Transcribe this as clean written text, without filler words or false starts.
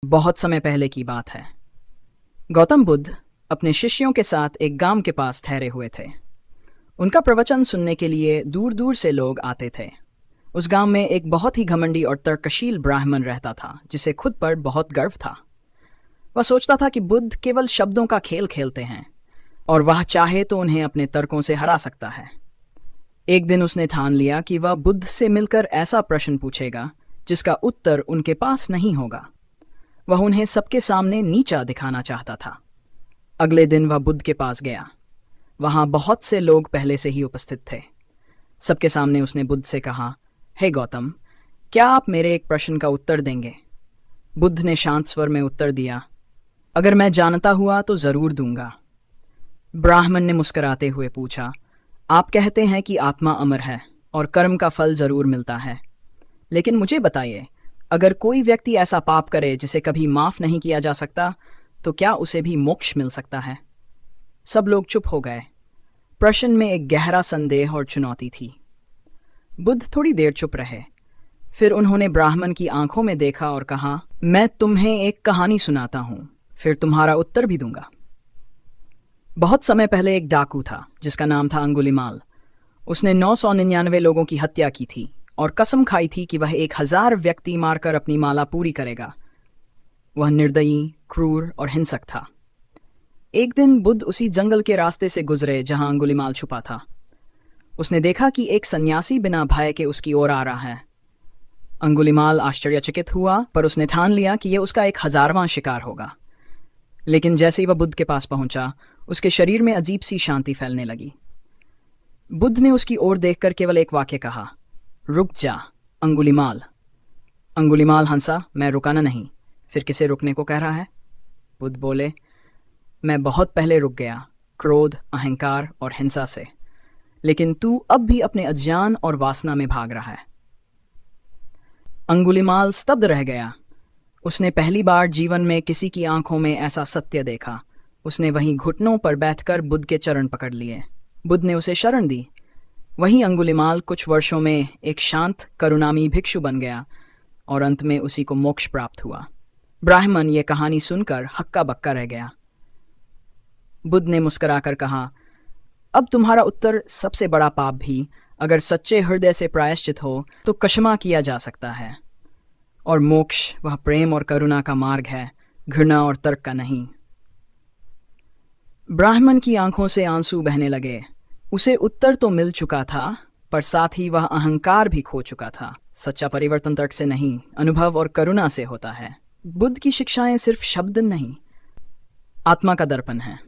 बहुत समय पहले की बात है। गौतम बुद्ध अपने शिष्यों के साथ एक गांव के पास ठहरे हुए थे। उनका प्रवचन सुनने के लिए दूर दूर से लोग आते थे। उस गांव में एक बहुत ही घमंडी और तर्कशील ब्राह्मण रहता था, जिसे खुद पर बहुत गर्व था। वह सोचता था कि बुद्ध केवल शब्दों का खेल खेलते हैं और वह चाहे तो उन्हें अपने तर्कों से हरा सकता है। एक दिन उसने ठान लिया कि वह बुद्ध से मिलकर ऐसा प्रश्न पूछेगा जिसका उत्तर उनके पास नहीं होगा। वह उन्हें सबके सामने नीचा दिखाना चाहता था। अगले दिन वह बुद्ध के पास गया। वहां बहुत से लोग पहले से ही उपस्थित थे। सबके सामने उसने बुद्ध से कहा, हे गौतम, क्या आप मेरे एक प्रश्न का उत्तर देंगे? बुद्ध ने शांत स्वर में उत्तर दिया, अगर मैं जानता हुआ तो जरूर दूंगा। ब्राह्मण ने मुस्कुराते हुए पूछा, आप कहते हैं कि आत्मा अमर है और कर्म का फल जरूर मिलता है, लेकिन मुझे बताइए, अगर कोई व्यक्ति ऐसा पाप करे जिसे कभी माफ नहीं किया जा सकता, तो क्या उसे भी मोक्ष मिल सकता है? सब लोग चुप हो गए। प्रश्न में एक गहरा संदेह और चुनौती थी। बुद्ध थोड़ी देर चुप रहे। फिर उन्होंने ब्राह्मण की आंखों में देखा और कहा, मैं तुम्हें एक कहानी सुनाता हूं, फिर तुम्हारा उत्तर भी दूंगा। बहुत समय पहले एक डाकू था जिसका नाम था अंगुलीमाल। उसने 999 लोगों की हत्या की थी और कसम खाई थी कि वह 1000 व्यक्ति मारकर अपनी माला पूरी करेगा। वह निर्दयी, क्रूर और हिंसक था। एक दिन बुद्ध उसी जंगल के रास्ते से गुजरे जहां अंगुलीमाल छुपा था। उसने देखा कि एक सन्यासी बिना भय के उसकी ओर आ रहा है। अंगुलीमाल आश्चर्यचकित हुआ, पर उसने ठान लिया कि यह उसका 1000वां शिकार होगा। लेकिन जैसे ही वह बुद्ध के पास पहुंचा, उसके शरीर में अजीब सी शांति फैलने लगी। बुद्ध ने उसकी ओर देखकर केवल एक वाक्य कहा, रुक जा अंगुलीमाल। अंगुलीमाल हंसा, मैं रुकाना नहीं। फिर किसे रुकने को कह रहा है? बुद्ध बोले, मैं बहुत पहले रुक गया, क्रोध, अहंकार और हिंसा से, लेकिन तू अब भी अपने अज्ञान और वासना में भाग रहा है। अंगुलीमाल स्तब्ध रह गया। उसने पहली बार जीवन में किसी की आंखों में ऐसा सत्य देखा। उसने वहीं घुटनों पर बैठकर बुद्ध के चरण पकड़ लिए। बुद्ध ने उसे शरण दी। वहीं अंगुलीमाल कुछ वर्षों में एक शांत, करुणामयी भिक्षु बन गया और अंत में उसी को मोक्ष प्राप्त हुआ। ब्राह्मण ये कहानी सुनकर हक्का बक्का रह गया। बुद्ध ने मुस्कुराकर कहा, अब तुम्हारा उत्तर सबसे बड़ा पाप भी अगर सच्चे हृदय से प्रायश्चित हो तो क्षमा किया जा सकता है, और मोक्ष वह प्रेम और करुणा का मार्ग है, घृणा और तर्क का नहीं। ब्राह्मण की आंखों से आंसू बहने लगे। उसे उत्तर तो मिल चुका था, पर साथ ही वह अहंकार भी खो चुका था। सच्चा परिवर्तन तर्क से नहीं, अनुभव और करुणा से होता है। बुद्ध की शिक्षाएं सिर्फ शब्द नहीं, आत्मा का दर्पण है।